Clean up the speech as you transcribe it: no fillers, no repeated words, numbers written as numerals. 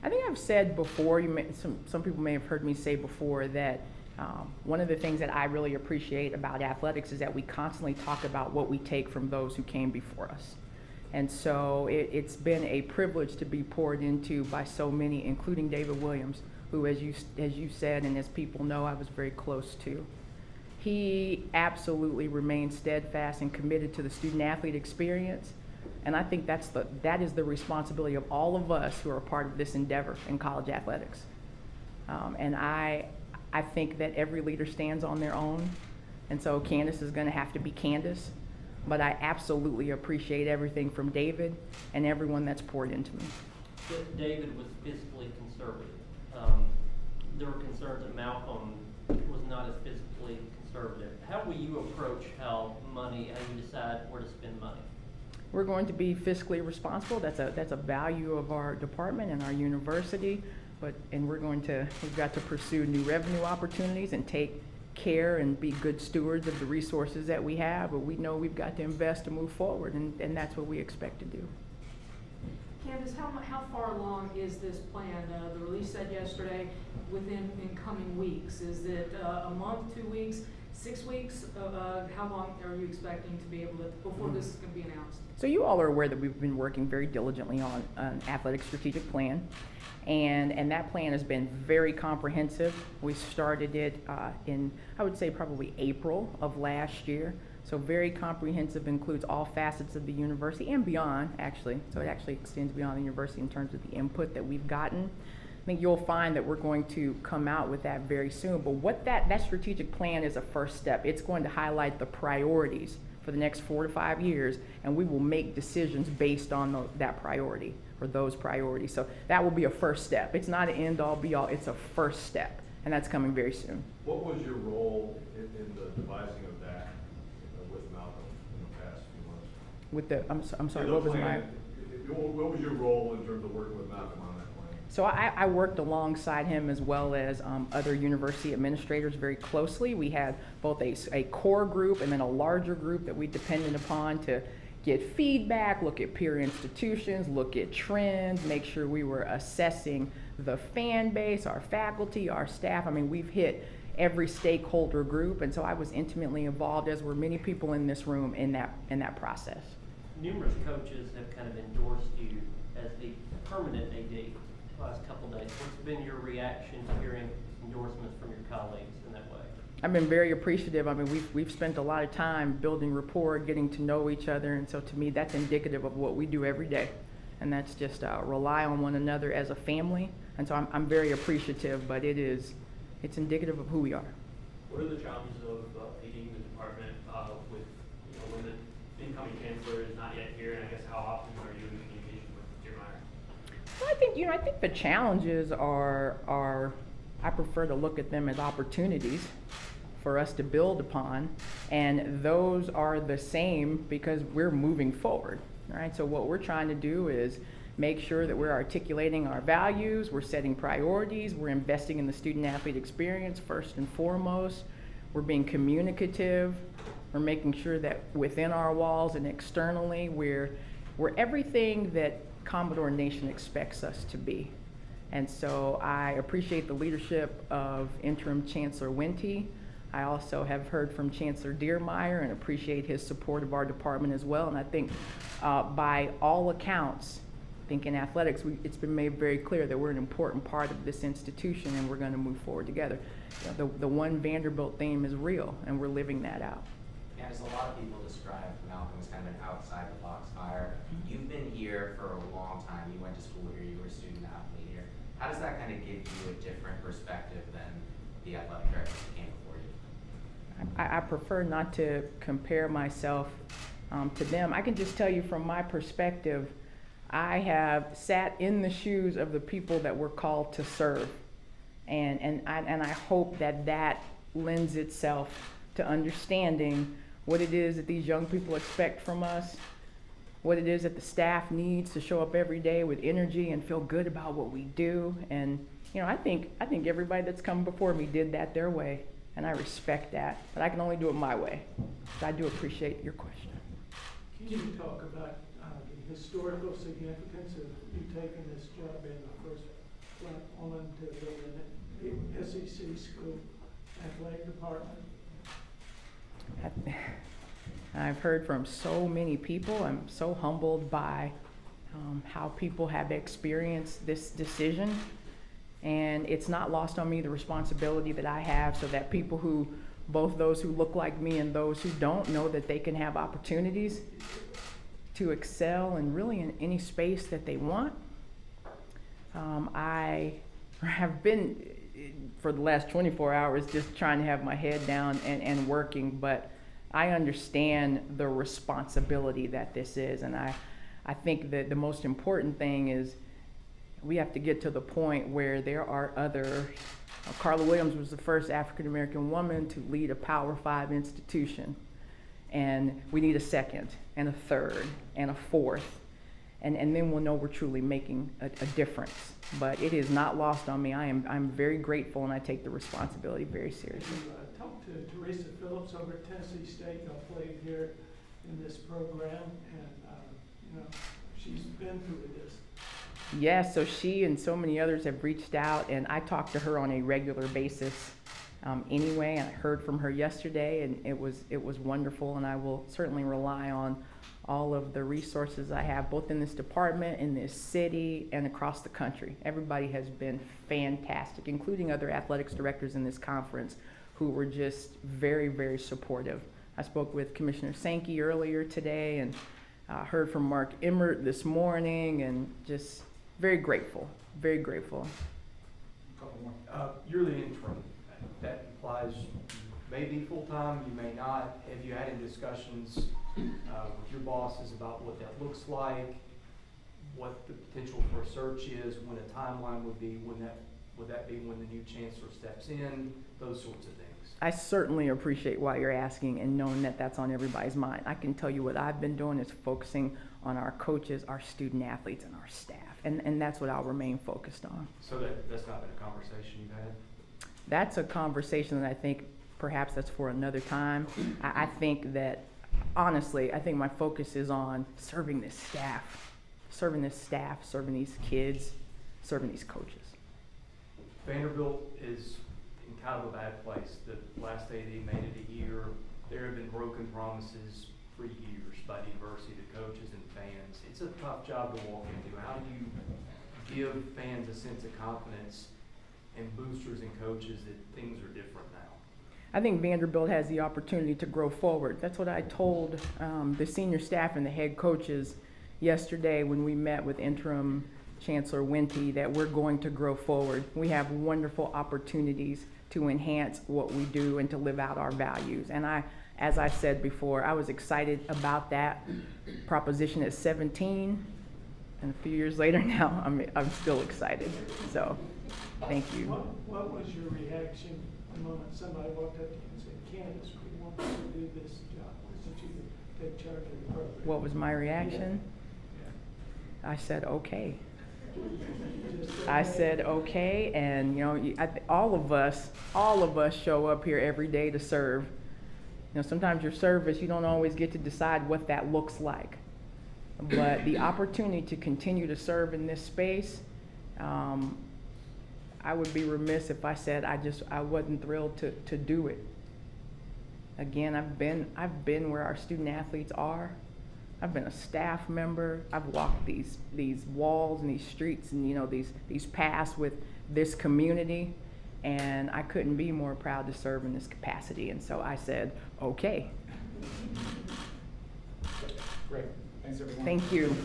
I think I've said before, some people may have heard me say before that one of the things that I really appreciate about athletics is that we constantly talk about what we take from those who came before us. And so it's been a privilege to be poured into by so many, including David Williams, who, as you said, and as people know, I was very close to. He absolutely remained steadfast and committed to the student-athlete experience. And I think that is the responsibility of all of us who are a part of this endeavor in college athletics. And I think that every leader stands on their own. And so Candice is going to have to be Candice. But I absolutely appreciate everything from David and everyone that's poured into me. David was fiscally conservative. There were concerns that Malcolm was not as fiscally conservative. How will you approach how you decide where to spend money? We're going to be fiscally responsible. That's a value of our department and our university. We've got to pursue new revenue opportunities and take care and be good stewards of the resources that we have. But we know we've got to invest to move forward, and that's what we expect to do. Candice, how far along is this plan? The release said yesterday within coming weeks. Is it a month, 2 weeks, 6 weeks? How long are you expecting to be able to, before this is going to be announced? So you all are aware that we've been working very diligently on an athletic strategic plan. And that plan has been very comprehensive. We started it in, I would say, probably April of last year. So very comprehensive, includes all facets of the university and beyond, actually. So it actually extends beyond the university in terms of the input that we've gotten. I think you'll find that we're going to come out with that very soon. But what that strategic plan is a first step. It's going to highlight the priorities for the next 4 to 5 years, and we will make decisions based on that priority or those priorities. So that will be a first step. It's not an end-all, be-all. It's a first step, and that's coming very soon. What was your role in the devising of that with Malcolm in the past few months? I'm sorry, what was your role in terms of working with Malcolm on that plan? So I worked alongside him as well as other university administrators very closely. We had both a core group and then a larger group that we depended upon to get feedback, look at peer institutions, look at trends, make sure we were assessing the fan base, our faculty, our staff. I mean, we've hit every stakeholder group, and so I was intimately involved, as were many people in this room, in that process. Numerous coaches have kind of endorsed you as the permanent AD the last couple days. What's been your reaction to hearing endorsements from your colleagues in that way? I've been very appreciative. I mean, we've spent a lot of time building rapport, getting to know each other, and so to me, that's indicative of what we do every day, and that's just rely on one another as a family. And so I'm very appreciative, but it's indicative of who we are. What are the challenges of leading the department with when the incoming chancellor is not yet here, and I guess how often are you in communication with Jim Meyer? Well, I think the challenges are I prefer to look at them as opportunities for us to build upon, and those are the same because we're moving forward, right? So what we're trying to do is make sure that we're articulating our values, we're setting priorities, we're investing in the student-athlete experience first and foremost, we're being communicative, we're making sure that within our walls and externally we're everything that Commodore Nation expects us to be. And so I appreciate the leadership of Interim Chancellor Wente. I also have heard from Chancellor Dearmeyer and appreciate his support of our department as well. And I think by all accounts, I think in athletics, it's been made very clear that we're an important part of this institution and we're going to move forward together. The one Vanderbilt theme is real, and we're living that out. Yeah, as a lot of people describe Malcolm as kind of an outside-the-box hire. You've been here for a long time. You went to school here. You were a student-athlete here. How does that kind of give you a different perspective than the athletic director that came before you? I prefer not to compare myself to them. I can just tell you from my perspective, I have sat in the shoes of the people that we're called to serve. And I hope that lends itself to understanding what it is that these young people expect from us, what it is that the staff needs to show up every day with energy and feel good about what we do. And I think everybody that's come before me did that their way, and I respect that. But I can only do it my way. So I do appreciate your question. Can you talk about the historical significance of you taking this job in the first black woman to build an SEC school athletic department? I've heard from so many people. I'm so humbled by how people have experienced this decision. And it's not lost on me the responsibility that I have so that people who, both those who look like me and those who don't, know that they can have opportunities to excel and really in any space that they want. I have been, for the last 24 hours, just trying to have my head down and working, but I understand the responsibility that this is, and I think that the most important thing is we have to get to the point where there are other, Carla Williams was the first African American woman to lead a Power 5 institution, and we need a second, and a third, and a fourth, and then we'll know we're truly making a difference. But it is not lost on me. I'm very grateful, and I take the responsibility very seriously. You talked to Teresa Phillips over at Tennessee State. Y'all played here in this program, and she's been through this. Yes, so she and so many others have reached out, and I talk to her on a regular basis anyway, and I heard from her yesterday, and it was wonderful, and I will certainly rely on all of the resources I have, both in this department, in this city, and across the country. Everybody has been fantastic, including other athletics directors in this conference who were just very, very supportive. I spoke with Commissioner Sankey earlier today, and heard from Mark Emmert this morning, and just very grateful, very grateful. Couple more. You're the interim. That implies you may be full-time, you may not. Have you had any discussions with your bosses about what that looks like, what the potential for a search is, when a timeline would be, would that be when the new chancellor steps in, those sorts of things? I certainly appreciate why you're asking and knowing that that's on everybody's mind. I can tell you what I've been doing is focusing on our coaches, our student athletes, and our staff. And that's what I'll remain focused on. So that's not been a conversation you've had? That's a conversation that I think perhaps that's for another time. I think that, honestly, I think my focus is on serving this staff, serving these kids, serving these coaches. Vanderbilt is in kind of a bad place. The last AD made it a year. There have been broken promises for years by the university to coaches and fans. It's a tough job to walk into. How do you give fans a sense of confidence and boosters and coaches that things are different now? I think Vanderbilt has the opportunity to grow forward. That's what I told the senior staff and the head coaches yesterday when we met with interim Chancellor Wente, that we're going to grow forward. We have wonderful opportunities to enhance what we do and to live out our values. And as I said before, I was excited about that proposition at 17, and a few years later now, I'm still excited. So, thank you. What was your reaction the moment somebody walked up to you and said, "Candice, we want you to do this job. We want you to take charge of the program"? What was my reaction? Yeah. I said, okay. Just I said, okay, and all of us show up here every day to serve. Sometimes your service, you don't always get to decide what that looks like. But the opportunity to continue to serve in this space, I would be remiss if I said I wasn't thrilled to do it. Again, I've been where our student athletes are. I've been a staff member. I've walked these walls and these streets and these paths with this community, and I couldn't be more proud to serve in this capacity. And so I said, okay. Great. Thanks everyone. Thank you.